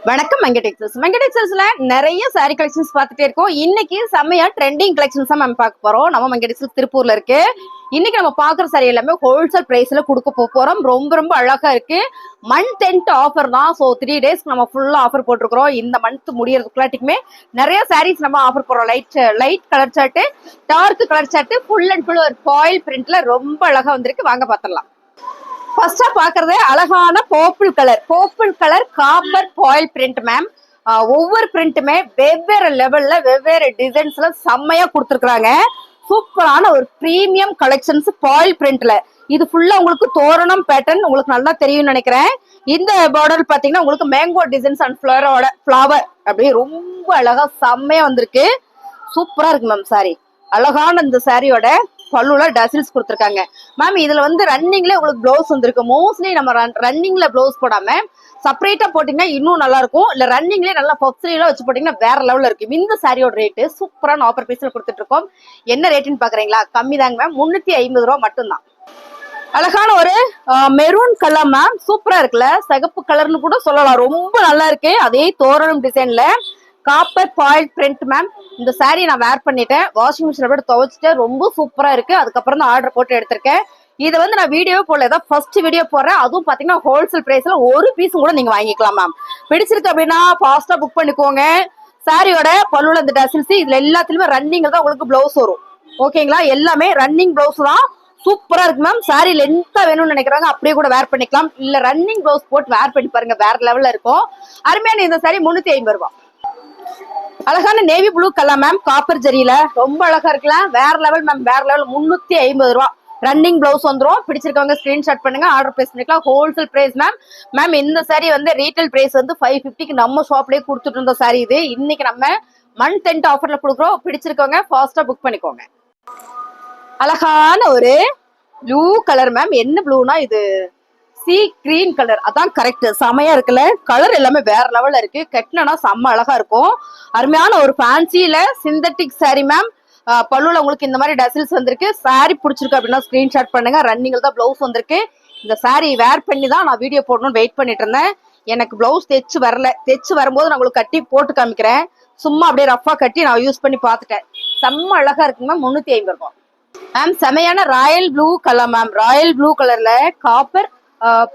வணக்கம் மங்கடெக்ஸல்ஸ்ல நிறைய sorry collections பார்த்துட்டே இருக்கோம். இன்னைக்கு செம்மையா ட்ரெண்டிங் கலெக்ஷன்ஸ் தான் நம்ம பார்க்க போறோம். நம்ம மங்கடெக்ஸல்ஸ் திருப்பூர்ல இருக்கு. இன்னைக்கு நம்ம பாக்குற சாரி எல்லாமே ஹோல்சேல் பிரைஸ்ல கொடுக்க போறோம். ரொம்ப ரொம்ப அழகா இருக்கு. மந்த் எண்ட் ஆஃபர் தான். ஸோ 3 டேஸ்க்கு நம்ம ஃபுல்லா ஆஃபர் போட்டிருக்கிறோம். இந்த மந்த் முடியறதுக்குள்ளாட்டிக்குமே நிறைய சாரீஸ் நம்ம ஆஃபர் போறோம். லைட் கலர் சார்ட், டார்க் கலர் சார்ட், ஃபுல் அண்ட் ஃபுல் ஒரு ஃபாயில் பிரிண்ட்ல ரொம்ப அழகா வந்திருக்கு. வாங்க பாத்திரலாம். ஃபர்ஸ்டா பாக்குறது அழகான purple colour copper foil print ma'am. ஒவ்வொரு பிரிண்ட்டுமே வெவ்வேறு லெவல்ல வெவ்வேறு டிசைன்ஸ்ல செம்மையா கொடுத்துருக்காங்க. சூப்பரான ஒரு பிரீமியம் கலெக்ஷன்ஸ் ஃபாயில் பிரிண்ட்ல. இது ஃபுல்லா உங்களுக்கு தோரணம் பேட்டர்ன் உங்களுக்கு நல்லா தெரியும்னு நினைக்கிறேன். இந்த பார்டர் பாத்தீங்கன்னா உங்களுக்கு மேங்கோ டிசைன்ஸ் அண்ட் ஃபிளவர் அப்படியே ரொம்ப அழகா செம்மையா வந்திருக்கு. சூப்பரா இருக்கு மேம் சாரி. அழகான இந்த சாரியோட பல்லுல டசில்ஸ் கொடுத்துருக்காங்க மேம். இதுல வந்து ரன்னிங்ல உங்களுக்கு பிளவுஸ் வந்திருக்கு. மோஸ்ட்லி நம்ம ரன்னிங்ல பிளவுஸ் போடாம செப்பரேட்டா போட்டீங்கன்னா இன்னும் நல்லா இருக்கும். இல்ல ரன்னிங்லேயே நல்லா பப்ஸ்லாம் வச்சு போட்டீங்கன்னா வேற லெவல்ல இருக்கும். இந்த சாரியோட ரேட்டு சூப்பரான ஆஃபர் பீஸ்ல கொடுத்துட்டு இருக்கோம். என்ன ரேட்டுன்னு பாக்குறீங்களா? கம்மி தாங்க மேம், 350 ரூபா மட்டும்தான். அழகான ஒரு மெரூன் கலர் மேம். சூப்பரா இருக்குல்ல, சிகப்பு கலர்னு கூட சொல்லலாம். ரொம்ப நல்லா இருக்கு. அதே தோரணம் டிசைன்ல காப்பர் ஃபாயில் பிரிண்ட் மேம். இந்த சாரி நான் வேர் பண்ணிட்டேன். வாஷிங் மிஷின் போட்டு துவைச்சிட்டேன். ரொம்ப சூப்பரா இருக்கு. அதுக்கப்புறம் தான் ஆர்டர் போட்டு எடுத்திருக்கேன். இதை வந்து நான் வீடியோ போடல, ஏதாவது ஃபர்ஸ்ட் வீடியோ போடுறேன். அதுவும் பாத்தீங்கன்னா ஹோல்சேல் பிரைஸ்ல ஒரு பீஸ் கூட நீங்க வாங்கிக்கலாம் மேம். பிடிச்சிருக்கு அப்படின்னா ஃபாஸ்டா புக் பண்ணிக்கோங்க. சாரியோட பல்லுல இந்த டசில்ஸ் இதுல எல்லாத்துலயுமே ரன்னிங் தான் உங்களுக்கு பிளவுஸ் வரும். ஓகேங்களா? எல்லாமே ரன்னிங் பிளவுஸ் தான். சூப்பரா இருக்கு மேம். சாரி லென்த்தா வேணும்னு நினைக்கிறாங்க அப்படியே கூட வேர் பண்ணிக்கலாம். இல்ல ரன்னிங் பிளவுஸ் போட்டு வேர் பண்ணி பாருங்க, வேற லெவல்ல இருக்கும். அருமையான இந்த சாரி 350 ரூபாய். அழகான navy blue colour ma'am, copper ஜரியில ரொம்ப அழகா இருக்கலாம். வேற லெவல் மேம், வேற லெவல். 350 ரூபா. ரன்னிங் பிளவுஸ் வந்துடும். பிடிச்சிருக்கவங்க ஸ்கிரீன்ஷாட் பண்ணுங்க, ஆர்டர் பிளேஸ் பண்ணிக்கலாம். Wholesale price ma'am. மேம் இந்த சாரி வந்து ரீட்டைல் பிரைஸ் வந்து 550க்கு நம்ம ஷாப்லயே கொடுத்துட்டு இருந்த சாரி இது. இன்னைக்கு நம்ம மந்த் எண்ட் ஆஃபர்ல கொடுக்குறோம். பிடிச்சிருக்கவங்க ஃபாஸ்டா புக் பண்ணிக்கோங்க. அழகான ஒரு ப்ளூ கலர் மேம். என்ன ப்ளூனா இது சி கிரீன் கலர், அதான் கரெக்ட். செமையா இருக்குல்ல, கலர் எல்லாமே வேற லெவல்ல இருக்கு. கட்டினா செம்ம அழகா இருக்கும். அருமையான ஒரு ஃபேன்சில சிந்தட்டிக் சாரி மேம். பல்லுல உங்களுக்கு இந்த மாதிரி டசில்ஸ் வந்திருக்கு. சாரி பிடிச்சிருக்கு அப்படின்னா ஸ்கிரீன்ஷாட் பண்ணுங்க. ரன்னிங்ல தான் பிளவுஸ் வந்திருக்கு. இந்த சாரி வேர் பண்ணி தான் நான் வீடியோ போடணும்னு வெயிட் பண்ணிட்டு இருந்தேன். எனக்கு பிளவுஸ் தைச்சு வரல. தைச்சு வரும்போது நான் உங்களுக்கு கட்டி போட்டு காமிக்கிறேன். சும்மா அப்படியே ரஃபா கட்டி நான் யூஸ் பண்ணி பார்த்துட்டேன். செம்ம அழகா இருக்கு மேம். 350 ரூபாய் மேம். செமையான Royal blue colour ma'am. Royal blue கலர்ல காப்பர்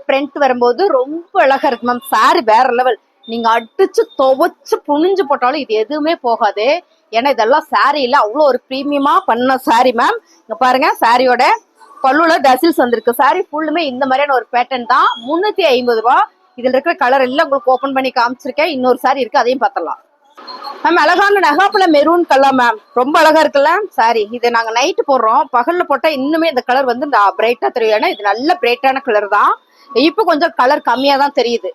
பிரிண்ட் வரும்போது ரொம்ப அழகா இருக்கு மேம். சாரி வேற லெவல். நீங்க அடிச்சு துவைச்சு புனிஞ்சு போட்டாலும் இது எதுவுமே போகாது. ஏன்னா இதெல்லாம் சாரி இல்ல, அவ்வளோ ஒரு பிரீமியமா பண்ண சாரி மேம். இங்க பாருங்க, சாரியோட பல்லுல டசில்ஸ் வந்திருக்கு. சாரி ஃபுல்லுமே இந்த மாதிரியான ஒரு பேட்டர்ன் தான். 350 ரூபாய். இதுல இருக்கிற கலர் எல்லாம் உங்களுக்கு ஓபன் பண்ணி காமிச்சிருக்கேன். இன்னொரு சாரி இருக்கு, அதையும் பார்த்தலாம் மேம். அழகான நகாப்புல மெரூன் கலர் மேம். ரொம்ப அழகா இருக்குல்ல சாரி. இது நாங்க நைட்டு போடுறோம். பகல்ல போட்டா இன்னுமே இந்த கலர் வந்து பிரைட்டா தெரியும். ஏன்னா இது நல்ல பிரைட்டான கலர் தான். இப்போ கொஞ்சம் கலர் கம்மியா தான் தெரியுது.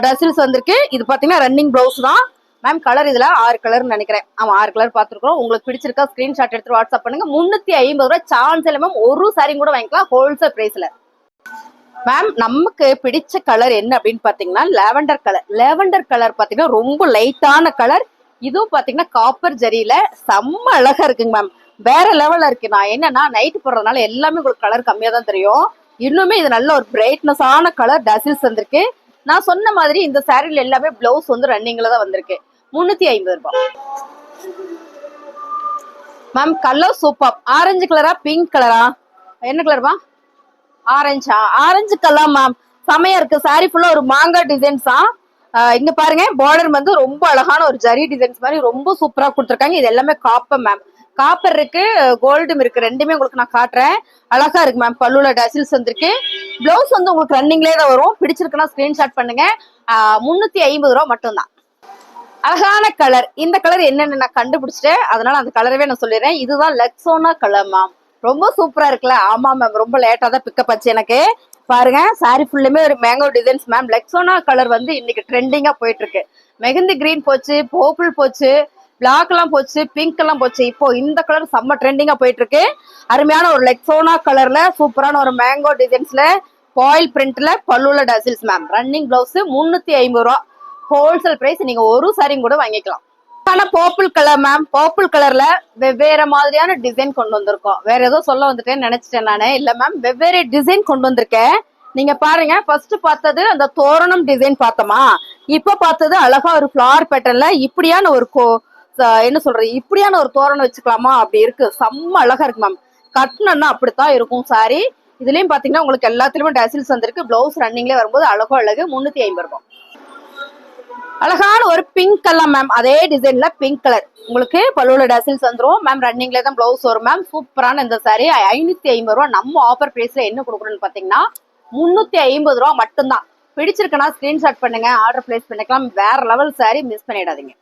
டசில்ஸ் வந்திருக்கு. இது பாத்தீங்கன்னா ரன்னிங் பிளவுஸ் தான் மேம். கலர் இதுல 6 கலர்னு நினைக்கிறேன். ஆமா, 6 கலர் பாத்துருக்கோம். உங்களுக்கு பிடிச்சிருக்கா ஸ்கிரீன்ஷாட் எடுத்து வாட்ஸ்அப் பண்ணுங்க. 350 ரூபாய். சான்ஸ் இல்லை மேம். ஒரு சாரி கூட வாங்கிக்கலாம் ஹோல்சேல் பிரைஸ்ல மேம். நமக்கு பிடிச்ச கலர் என்ன அப்படின்னு பாத்தீங்கன்னா லாவெண்டர் கலர். லாவெண்டர் கலர் பாத்தீங்கன்னா ரொம்ப லைட்டான கலர். இதுவும் பாத்தீங்கன்னா காப்பர் ஜரியில செம்ம அழகா இருக்குங்க மேம். வேற லெவல்ல இருக்கு. நான் என்னன்னா நைட்டு போடுறதுனால எல்லாமே உங்களுக்கு கலர் கம்மியா தான் தெரியும். இன்னுமே இது நல்ல ஒரு பிரைட்னஸ் ஆன கலர் டசில்ஸ் வந்திருக்கு. நான் சொன்ன மாதிரி இந்த சாரில எல்லாமே பிளவுஸ் வந்து ரன்னிங்ல தான் வந்திருக்கு. 350 ரூபாய் மேம். Colour super. ஆரஞ்சு கலரா பிங்க் கலரா? என்ன கலர்மா? ஆரஞ்சா? Orange colour ma'am. செமையா இருக்கு. சாரி ஃபுல்லா ஒரு மாங்காய் டிசைன்ஸ் தான். இங்க பாருங்க, பார்டர் வந்து ரொம்ப அழகான ஒரு ஜரி டிசைன்ஸ் மாதிரி ரொம்ப சூப்பரா கொடுத்துருக்காங்க. இது எல்லாமே காப்பர் மேம். காப்பர் இருக்கு, கோல்டும் இருக்கு. ரெண்டுமே உங்களுக்கு நான் காட்டுறேன். அழகா இருக்கு மேம். பல்லுல டசில்ஸ் வந்திருக்கு. பிளவுஸ் வந்து உங்களுக்கு ரன்னிங்லேயே தான் வரும். பிடிச்சிருக்குன்னா ஸ்கிரீன்ஷாட் பண்ணுங்க. 350 ரூபாய் மட்டும்தான். அழகான கலர். இந்த கலர் என்னன்னு நான் கண்டுபிடிச்சிட்டேன், அதனால அந்த கலரவே நான் சொல்லிடுறேன். இதுதான் லெக்ஸோனா கலர் மேம். ரொம்ப சூப்பரா இருக்குல்ல? ஆமா மேம், ரொம்ப லேட்டா தான் பிக்கப் ஆச்சு எனக்கு. பாருங்க, சாரி ஃபுல்லுமே ஒரு மேங்கோ டிசைன்ஸ் மேம். லெக்ஸோனா கலர் வந்து இன்னைக்கு ட்ரெண்டிங்கா போயிட்டு இருக்கு. மெஹந்தி கிரீன் போச்சு, பர்பிள் போச்சு, பிளாக் எல்லாம் போச்சு, பிங்க் எல்லாம் போச்சு. இப்போ இந்த கலர் செம்ம ட்ரெண்டிங்கா போயிட்டு இருக்கு. அருமையான ஒரு லெக்ஸோனா கலர்ல சூப்பரான ஒரு மேங்கோ டிசைன்ஸ்ல ஃபாயில் பிரிண்ட்ல பல்லுல டசில்ஸ் மேம். ரன்னிங் பிளவுஸ் 350 ரூபாய். Wholesale price. நீங்க ஒரு சாரி கூட வாங்கிக்கலாம். ஆனா பர்பிள் கலர் மேம். பர்பிள் கலர்ல வெவ்வேறு மாதிரியான டிசைன் கொண்டு வந்திருக்கோம். வேற ஏதோ சொல்ல வந்துட்டேன்னு நினைச்சிட்டேன் நானே. இல்ல மேம், வெவ்வேறு டிசைன் கொண்டு வந்திருக்கேன். நீங்க பாருங்க, ஃபர்ஸ்ட் பார்த்தது அந்த தோரணம் டிசைன் பார்த்தோமா. இப்ப பார்த்தது அழகா ஒரு ஃபிளார் பேட்டர்ன்ல இப்படியான ஒரு என்ன சொல்றது, இப்படியான ஒரு தோரணம் வச்சுக்கலாமா அப்படி இருக்கு. செம்ம அழகா இருக்கு மேம். கட்டணும்னா அப்படித்தான் இருக்கும் சாரி. இதுலயும் பாத்தீங்கன்னா உங்களுக்கு எல்லாத்துலயுமே டசில்ஸ் வந்திருக்கு. பிளவுஸ் ரன்னிங்ல வரும்போது அழகோ அழகு 350 ரூபாய். அழகான ஒரு பிங்க் கலர் மேம், அதே டிசைன்ல பிங்க் கலர் உங்களுக்கு பல்லுல டசில்ஸ் வந்துரும் மேம். ரன்னிங்ல தான் பிளவுஸ் வரும் மேம். சூப்பரான இந்த சாரி 550 ரூபாய். நம்ம ஆஃபர் பிரைஸ்ல என்ன கொடுக்குறோம்னு பாத்தீங்கன்னா 350 ரூபாய் மட்டும்தான். பிடிச்சிருக்குன்னா ஸ்கிரீன்ஷாட் பண்ணுங்க, ஆர்டர் பிளேஸ் பண்ணிக்கலாம். வேற லெவல் சாரி, மிஸ் பண்ணிடாதீங்க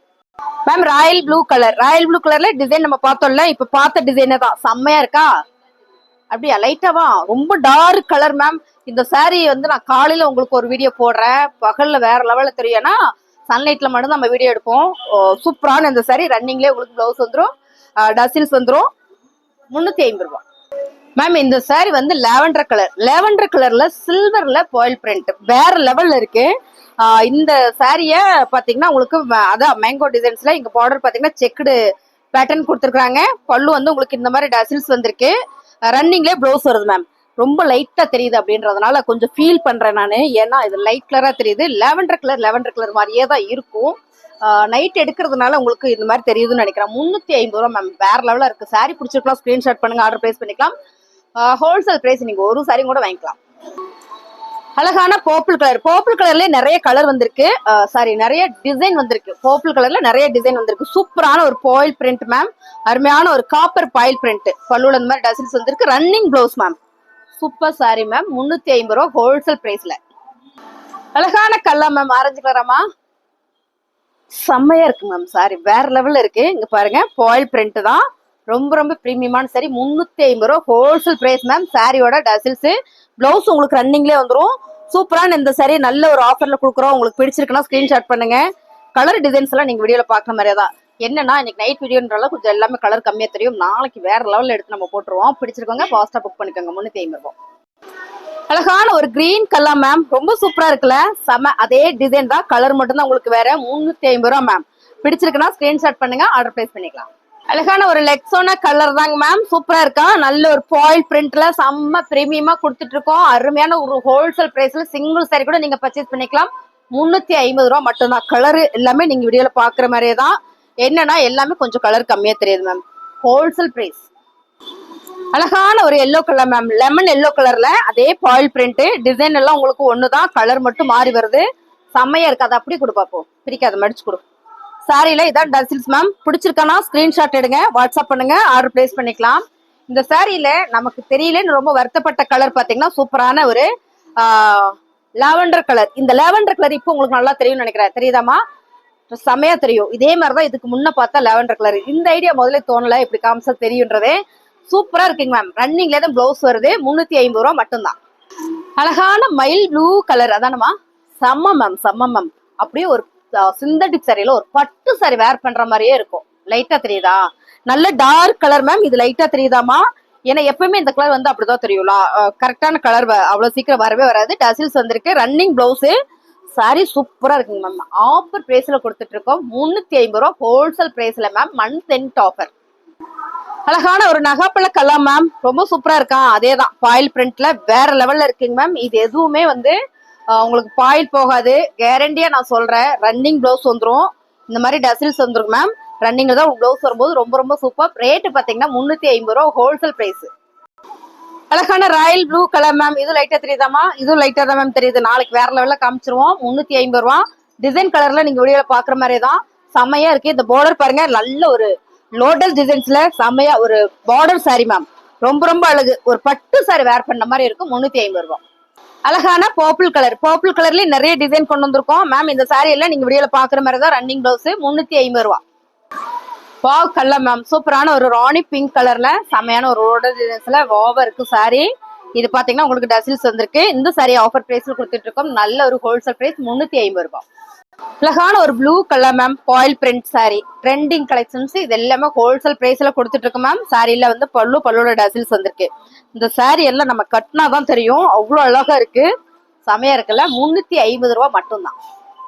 ma'am. Royal blue colour, Royal blue கலர்ல டிசைன் நம்ம பார்த்தோம்ல, இப்ப பார்த்த டிசைனே தான். செம்மையா இருக்கா? அப்படியா லைட்டாவா? ரொம்ப டார்க் கலர் மேம். இந்த சாரி வந்து நான் காலையில உங்களுக்கு ஒரு வீடியோ போடுறேன், பகல்ல வேற லெவல்ல தெரியும். ஏன்னா சன்லைட்ல மட்டும் நம்ம வீடியோ எடுப்போம். சூப்பரான இந்த சாரி ரன்னிங்லேயே உங்களுக்கு பிளவுஸ் வந்துடும், டசில்ஸ் வந்துடும். 350 ரூபாய் மேம். இந்த சாரி வந்து லாவெண்டர் கலர், லாவெண்டர் கலர்ல சில்வர்ல பாயில் பிரிண்ட் வேற லெவல்ல இருக்கு. இந்த சாரிய பாத்தீங்கன்னா உங்களுக்கு அதான் மேங்கோ டிசைன்ஸ்ல இங்க பார்டர் பாத்தீங்கன்னா செக்குடு பேட்டர்ன் கொடுத்துருக்காங்க. பல்லு வந்து உங்களுக்கு இந்த மாதிரி டசில்ஸ் வந்திருக்கு. ரன்னிங்லேயே பிளவுஸ் வருது மேம். ரொம்ப லைட்டா தெரியுது அப்படின்றதுனால கொஞ்சம் ஃபீல் பண்றேன் நானு. ஏன்னா இது லைட் கலரா தெரியுது. லாவெண்டர் கலர் மாதிரியே தான் இருக்கும். நைட் எடுக்கிறதுனால உங்களுக்கு இந்த மாதிரி தெரியுதுன்னு நினைக்கிறேன். 350 ரூபாய் மேம். வேற லெவலா இருக்கு. சாரி பிடிச்சிருக்கலாம், ஸ்கிரீன்ஷாட் பண்ணுங்க, ஆர்டர் பிளேஸ் பண்ணிக்கலாம். ஹோல்சேல் பிரைஸ், நீங்க ஒரு சாரி கூட வாங்கிக்கலாம். அழகான பர்பிள் கலர், பர்பிள் கலர்ல நிறைய கலர் வந்திருக்கு. சாரி நிறைய டிசைன் வந்திருக்கு. பர்பிள் கலர்ல நிறைய டிசைன் வந்திருக்கு. சூப்பரான ஒரு பாயில் பிரிண்ட் மேம். அருமையான ஒரு காப்பர் பாயில் பிரிண்ட். பல்லுல இந்த மாதிரி டசில்ஸ் வந்திருக்கு. Running blouse ma'am. Super sorry ma'am. 350 ரூபாய் ஹோல்சேல் பிரைஸ்ல. அழகான கலர் மேம், ஆரஞ்சு கலராமா, செம்மையா இருக்கு மேம். சாரி வேற லெவல்ல இருக்கு. இங்க பாருங்க, பாயில் பிரிண்ட் தான். ரொம்ப ரொம்ப பிரீமியமான சாரி. 350 ரூபாய் ஹோல்சேல் பிரைஸ் மேம். சாரியோட டசில்ஸ் பிளவுஸ் உங்களுக்கு ரன்னிங்லேயே வந்துடும். சூப்பரான இந்த சாரி நல்ல ஒரு ஆஃபர்ல கொடுக்குறோம். உங்களுக்கு பிடிச்சிருக்குன்னா ஸ்கிரீன்ஷாட் பண்ணுங்க. கலர் டிசைன்ஸ் எல்லாம் நீங்க வீடியோல பாக்குற மாதிரியே தான். என்னன்னா இன்னைக்கு நைட் வீடியோன்றால கொஞ்சம் எல்லாமே கலர் கம்மியா தெரியும். நாளைக்கு வேற லெவல்ல எடுத்து நம்ம போட்டுருவோம். பிடிச்சிருக்கோங்க ஃபாஸ்டா புக் பண்ணிக்கோங்க. 350 ரூபாய். அழகான ஒரு கிரீன் கலர் மேம். ரொம்ப சூப்பரா இருக்குல்ல, செம. அதே டிசைன் தான், கலர் மட்டும் தான் உங்களுக்கு வேற. 350 ரூபாய் மேம். பிடிச்சிருக்குன்னா ஸ்கிரீன்ஷாட் பண்ணுங்க, ஆர்டர் பிளேஸ் பண்ணிக்கலாம். அழகான ஒரு லெக்ஸோனா கலர் தாங்க மேம். சூப்பரா இருக்கா? நல்ல ஒரு பாயில் பிரிண்ட்ல செம்ம பிரீமியமா கொடுத்துட்டு இருக்கோம். அருமையான ஒரு ஹோல்சேல் பிரைஸ்ல சிங்கிள் சாரி கூட நீங்க பர்ச்சேஸ் பண்ணிக்கலாம். 350 ரூபாய் மட்டும்தான். கலர் எல்லாமே நீங்க வீடியோல பாக்குற மாதிரியே தான். என்னன்னா எல்லாமே கொஞ்சம் கலர் கம்மியா தெரியுது மேம். Wholesale price. அழகான ஒரு yellow colour ma'am, lemon yellow கலர்ல அதே பாயில் பிரிண்ட். டிசைன் எல்லாம் உங்களுக்கு ஒண்ணுதான், கலர் மட்டும் மாறி வருது. செம்மையா இருக்கு. அதை அப்படி கொடு பாப்போம், பிரிக்காத மடிச்சு கொடு. சாரியில இதான் டசில்ஸ் மேம். பிடிச்சிருக்கானா ஸ்கிரீன்ஷாட் எடுங்க, வாட்ஸ்அப் பண்ணுங்க, ஆர்டர் பிளேஸ் பண்ணிக்கலாம். இந்த சாரியில நமக்கு தெரியலன்னு ரொம்ப வருத்தப்பட்ட கலர் பாத்தீங்கன்னா சூப்பரான ஒரு லாவெண்டர் கலர். இந்த லாவெண்டர் கலர் இப்போ உங்களுக்கு நல்லா தெரியும்னு நினைக்கிறேன். தெரியுதாமா? செமையா தெரியும். இதே மாதிரிதான் இதுக்கு முன்ன பார்த்தா லாவெண்டர் கலர். இந்த ஐடியா முதல்ல தோணல, இப்படி காமிச்சா தெரியுன்றதே. சூப்பரா இருக்குங்க மேம். ரன்னிங்ல தான் பிளவுஸ் வருது. 350 ரூபாய் மட்டும்தான். அழகான மயில் ப்ளூ கலர் அதானமா? செம்ம மேம், செம்ம மேம். அப்படியே ஒரு சிந்தட்டிக் சாரியில ஒரு பட்டு சாரி வேர் பண்ற மாதிரியே இருக்கும். லைட்டா தெரியுதா? நல்ல டார்க் கலர் மேம். இது லைட்டா தெரியுதாமா? ஏன்னா எப்பவுமே இந்த கலர் வந்து அப்படிதான் தெரியும்ல. கரெக்டான கலர் அவ்வளவு சீக்கிரம் வரவே வராது. டசில்ஸ் வந்திருக்கு. Running blouse. சாரி சூப்பரா இருக்குங்க மேம். ஆஃபர் பிரைஸ்ல கொடுத்துட்டு இருக்கோம். 350 ரூபாய் ஹோல்சேல் பிரைஸ்ல மேம். Month end offer. அழகான ஒரு நகாப்பழ கலர் மேம். ரொம்ப சூப்பரா இருக்கா? அதேதான் பாயில் பிரிண்ட்ல வேற லெவல்ல இருக்குங்க மேம். இது எதுவுமே வந்து உங்களுக்கு பாயில் போகாது, கேரண்டியா நான் சொல்றேன். ரன்னிங் பிளவுஸ் வந்துடும். இந்த மாதிரி டசில்ஸ் வந்துரும் மேம். ரன்னிங்ல தான் பிளவுஸ் வரும்போது ரொம்ப ரொம்ப சூப்பர். ரேட்டு பாத்தீங்கன்னா 350 ரூபாய் ஹோல்சேல் பிரைஸ். அழகான ராயல் ப்ளூ கலர் மேம். இது லைட்டா தெரியுதாமா? இதுவும் லைட்டா தான் மேம் தெரியுது. நாளைக்கு வேற லெவல்ல காமிச்சிருவோம். 350 ரூபாய். டிசைன் கலர்ல நீங்க வீடியோல பாக்குற மாதிரியே தான். செம்மையா இருக்கு. இந்த பார்டர் பாருங்க, நல்ல ஒரு லோட்டல் டிசைன்ஸ்ல செம்மையா ஒரு பார்டர் சாரி மேம். ரொம்ப ரொம்ப அழகு. ஒரு பட்டு சாரி வேர் பண்ண மாதிரி இருக்கும். 350 ரூபாய். அழகான பர்பிள் கலர், பர்பிள் கலர்லயே நிறைய டிசைன் கொண்டு வந்திருக்கோம் மேம். இந்த சாரி எல்லாம் நீங்க வீடியோல பாக்குற மாதிரி தான். ரன்னிங் பிளவுஸ் 350 ரூபாய். Wow colour ma'am. சூப்பரான ஒரு ராணி பிங்க் கலர்ல செமையான ஒரு லோட்டல் டிசைன்ஸ்ல வாவா இருக்கு சாரி. இது பாத்தீங்கன்னா உங்களுக்கு டசில்ஸ் வந்திருக்கு. இந்த சாரி ஆஃபர் பிரைஸ்ல கொடுத்துட்டு இருக்கோம். நல்ல ஒரு ஹோல்சேல் பிரைஸ் 350 ரூபாய். அழகான ஒரு blue colour ma'am. Boil print sorry. Trending collections இது எல்லாமே ஹோல்சேல் பிரைஸ்ல கொடுத்துட்டு இருக்கு மேம். சாரியில வந்து பல்லோட டசில்ஸ் வந்திருக்கு. இந்த சாரி எல்லாம் நம்ம கட்டினாதான் தெரியும், அவ்வளவு அழகா இருக்கு. செமையா இருக்குல்ல? 350 ரூபாய் மட்டும்தான்.